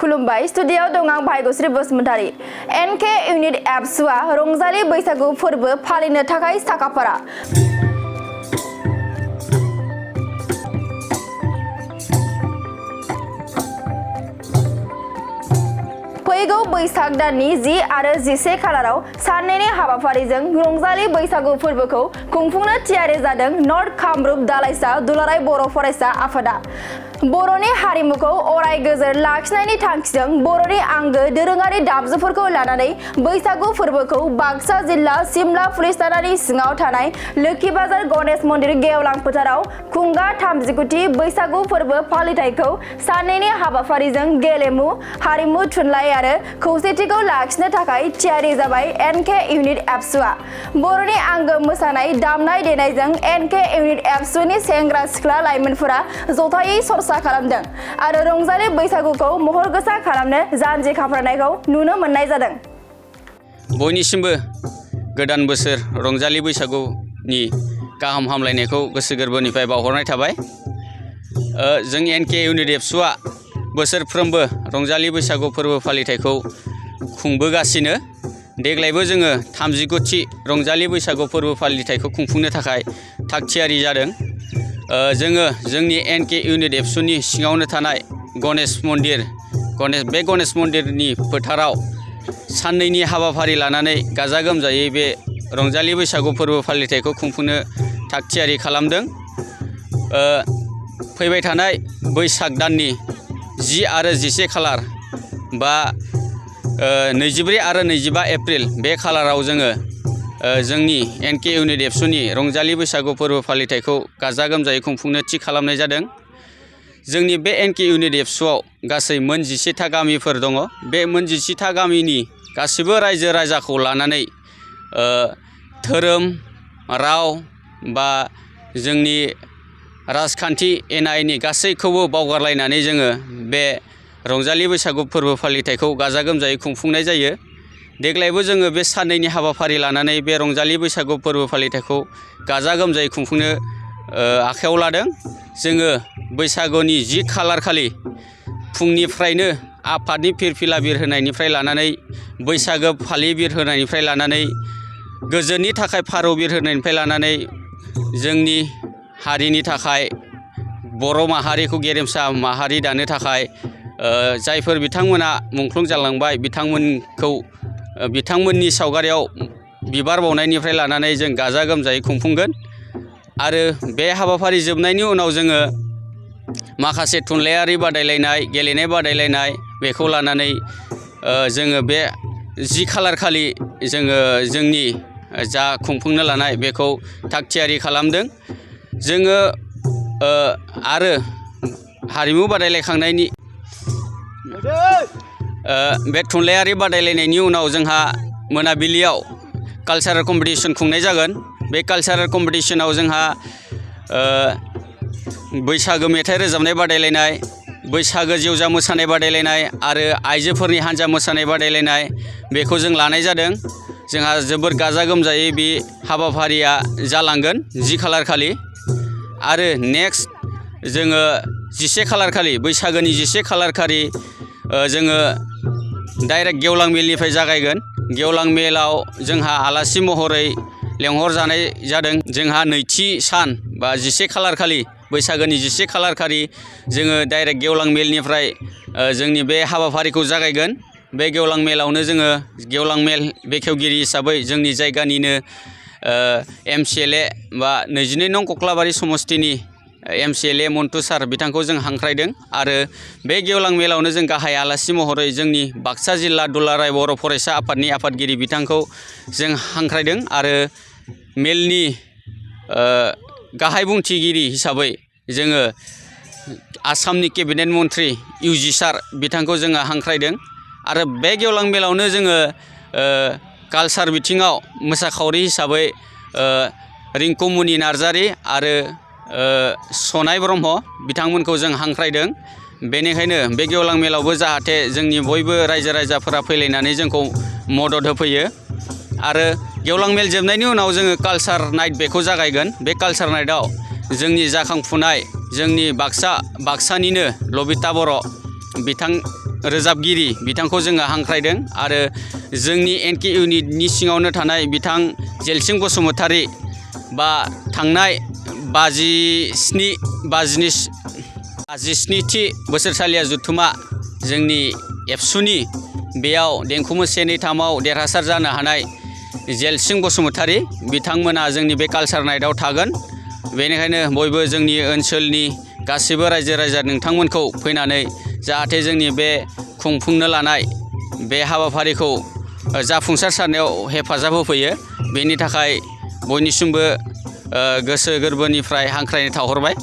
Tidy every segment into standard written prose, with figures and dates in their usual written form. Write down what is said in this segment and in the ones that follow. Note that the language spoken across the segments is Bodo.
खुलुमबाय स्टुडियोआव दं आं भाग्यश्री बसुमतारी। एनके इउनिट एबसुआ रंजालि बैसागु फोरबो फालिनो थाखाय साखाफारा। फैगौ बैसाग दाननि 10 आरो 11 खालाराव साननैनि हाबाफारिजों रंजालि बैसागु फोरबोखौ खुंफुंनो थियारि जादों नर्थ कामरुप दालाइसा दुलाराय बर' फरायसा आफादा। बर'नि हारिमुखौ अराय गोजोर लाखिनायनि थांखिजों बर'नि आंगो दोरोङारि दामजुफोरखौ लानानै बैसागु फोरबोखौ बाक्सा जिल्ला सिमला पुलिस थानानि सिङाव थानाय लोखि बाजार गणेश मन्दिर गेवलां फोथाराव खुंगा 39थि बैसागु फोरबो फालिथायखौ साननैनि हाबाफारिजों गेलेमु, हारिमु, थुनलाइ आरो खौसेथिखौ लाखिनो थाखाय थियारि जाबाय एनके इउनिट एबसुआ। बर'नि आंगो मोसानाय दामनाय देनायजों एनके इउनिट एबसुनि सेंग्रा सिख्ला लाइमोनफोरा जथायै सरसा खालामदों आरो रंजालि बैसागुखौ महर गोसा खालामनो जानजि खाफ्रानायखौ नुनो मोननाय जादों। बयनिसिमबो गोदान बोसोर रंजालि बैसागुनि गाहाम हामलायनायखौ गोसो गोरबोनिफ्राय बावहरनाय थाबाय। जों एनके इउनिट एबसुआ बोसोरफ्रोमबो रंजालि बैसागु फोरबो फालिथायखौ खुंबोगासिनो। देग्लायबो जोङो 39थि रंजालि बैसागु फोरबो फालिथायखौ खुंफुंनो थाखाय थागथियारि जादों। जोङो जोंनि एनके इउनिट एबसुनि सिङावनो थानाय गणेश मन्दिरनि फोथाराव साननैनि हाबाफारि लानानै गाजा गोमजायै बे रंजालि बैसागु फोरबो फालिथायखौ खुंफुंनो थागथियारि खालामदों। फैबाय थानाय बैसाग दाननि 10 आरो 11 खालार बा 24 आरो 25 एप्रिल बे खालाराव जोङो जोंनि एनके इउनिट एबसुनि रंजालि बैसागु फोरबो फालिथायखौ गाजा गोमजायै खुंफुंनो थि खालामनाय जादों। जोंनि बे एनके इउनिट एबसुआव गासै मोन 11था गामिफोर दङ। बे मोन 11था गामिनि गासिबो रायजो राजाखौ लानानै धोरोम, राव बा जोंनि राजखान्थि एना एनि गासैखौबो बावगारलायनानै जोङो बे रंजालि बैसागु फोरबो फालिथायखौ गाजा गोमजायै खुंफुंनाय जायो। देग्लायबो जोङो बे साननैनि हाबाफारि लानानै बे रंजालि बैसागु फोरबो फालिथायखौ गाजा गोमजायै खुंफुंनो आखायाव लादों। जोङो बैसागुनि 10 खालार खालि फुंनिफ्रायनो आफादनि फिरफिला बिर होनायनिफ्राय लानानै बैसागो फालि बिर होनायनिफ्राय लानानै गोजोननि थाखाय फारौ बिर होनायनिफ्राय लानानै जोंनि हारिनि थाखाय बर' माहारिखौ गेरेमसा माहारि दानो थाखाय जायफोर बिथांमोना मुंख्लं जालांबाय बिथांमोननि सावगारियाव बिबार बावनायनिफ्राय लानानै जों गाजा गोमजायै खुंफुंगोन। आरो बे हाबाफारि जोबनायनि उनाव जोङो माखासे थुनलाइयारि बादायलायनाय, गेलेनाय बादायलायनाय बेखौ लानानै जोङो बे 10 खालार खालि जोङो जोंनि जा खुंफुंनो लानाय बेखौ थागथियारि खालामदों। जोङो आरो हारिमु बादायलायखांनायनि बे थुनलाइयारि बादायलायनायनि उनाव जोंहा मोनाबिलियाव कालचारेल कम्पिटिसन खुंनाय जागोन। बे कालचारेल कम्पिटिसनाव जोंहा बैसागो मेथाइ रोजाबनाय बादायलायनाय, बैसागो जेवजा मोसानाय बादायलायनाय आरो आइजोफोरनि हान्जा मोसानाय बादायलायनाय बेखौ जों लानाय जादों। जोंहा जोबोर गाजा गोमजायै बे हाबाफारिया जालांगोन 10 खालार खालि। आरो नेक्स्ट जोङो 11 खालार खालि बैसागोनि 11 खालार खालि जोङो डाइरेक्ट गेवलां मेलनिफ्राय जागायगोन। गेवलां मेलाव जोंहा आलासि महरै लेंहरजानाय जादों। जोंहा नैथि सान बा 11 खालार खालि बैसागोनि 11 खालार खालि जोङो डाइरेक्ट गेवलां मेलनिफ्राय जोंनि बे हाबाफारिखौ जागायगोन। बे गेवलां मेलावनो जोङो गेवलां मेल बेखेवगिरि हिसाबै जोंनि जायगानिनो MCLA बा 22 नं कक्लाबारि समस्तिनि MCLA मन्टु सार बिथांखौ जों हांख्रायदों। आरो बे गेवलां मेलावनो जों गाहाय आलासि महरै जोंनि बाक्सा जिल्ला दुलाराय बर' फरायसा आफादनि आफादगिरि बिथांखौ जों हांख्रायदों। आरो मेलनि गाहाय बुंथिगिरि हिसाबै जोङो आसामनि केबिनेट मन्त्रि UG सार बिथांखौ जोङो हांख्रायदों। आरो बे गेवलां मेलावनो जोङो कालचार बिथिङाव मोसाखावरि हिसाबै रिंकुमनि नार्जारि आरो सनाय ब्रह्म बिथांमोनखौ जों हांख्रायदों। बेनिखायनो बे गेवलां मेलावबो जाहाथे जोंनि बयबो रायजो राजाफोरा फैलायनानै जोंखौ मदद होफैयो। आरो गेवलां मेल जोबनायनि उनाव जोङो कालचार नाइट बेखौ जागायगोन। बे कालचार नाइटआव जोंनि जाखांफुनाय जोंनि बाक्सानिनो लबिता बर' रोजाबगिरि बिथांखौ जोङो हांख्रायदों आरो जोंनि NK इउनिटनि सिङावनो थानाय बिथां जेलसिं बसुमतारी बा थांनाय 57थि बोसोरसालिया जथुमा जोंनि एबसुनि बेयाव देंखो मोसानाय 2-3आव देरहासार जानो हानाय जेलसिं बसुमतारी बिथांमोना जोंनि बे कालचार नाइटआव थागोन। बेनिखायनो बयबो जोंनि ओनसोलनि गासिबो रायजो राजा नोंथांमोनखौ फैनानै जाहाथे जोंनि बे खुंफुंनो लानाय बे हाबाफारिखौ जाफुंसार सारनायाव हेफाजाब होफैयो बेनि थाखाय बयनिसिमबो गोसो गोरबोनिफ्राय हांख्रायनाय थाहरबाय।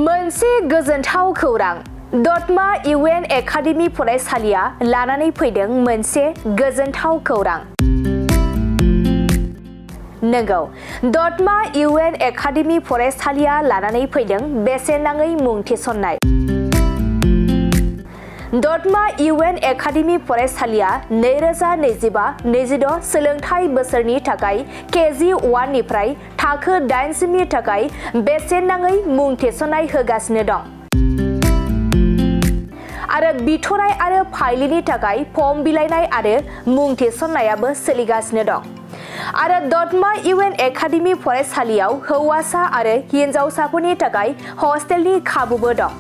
मोनसे गोजोनथाव खौरां दतमा UN एकाडेमि फरायसालिया लानानै फैदों मोनसे गोजोनथाव खौरां। नंगौ, दतमा UN एकाडेमि फरायसालिया लानानै फैदों बेसेन नाङै मुं थिसननाय। दतमा UN एकाडेमि फरायसालिया 2025-26 सोलोंथाइ बोसोरनि थाखाय KG 1 निफ्राय थाखो 8 सिमनि थाखाय बेसेन नाङै मुं थिसननाय होगासिनो दं आरो बिथराय आरो फाइलिनि थाखाय फर्म बिलाइनाय आरो मुं थिसननायाबो सोलिगासिनो दं। आरो दतमा UN एकाडेमि फरायसालियाव हौवासा आरो हिन्जावसाफोरनि थाखाय हस्टेलनि खाबुबो दं।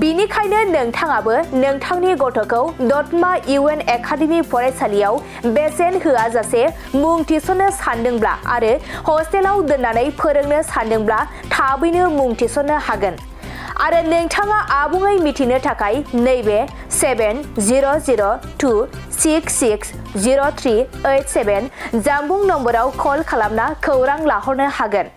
बिनिखायनो नोंथाङाबो नोंथांनि गथ'खौ दतमा UN एकाडेमि फरायसालियाव बेसेन होआजासे मुं थिसननो सानदोंब्ला आरो हस्टेलाव दोननानै फोरोंनो सानदोंब्ला थाबैनो मुं थिसननो हागोन। आरो नोंथाङा आबुङै मिथिनो थाखाय नैबे 7002660387 जानबुं नम्बराव कल खालामना खौरां लाहरनो हागोन।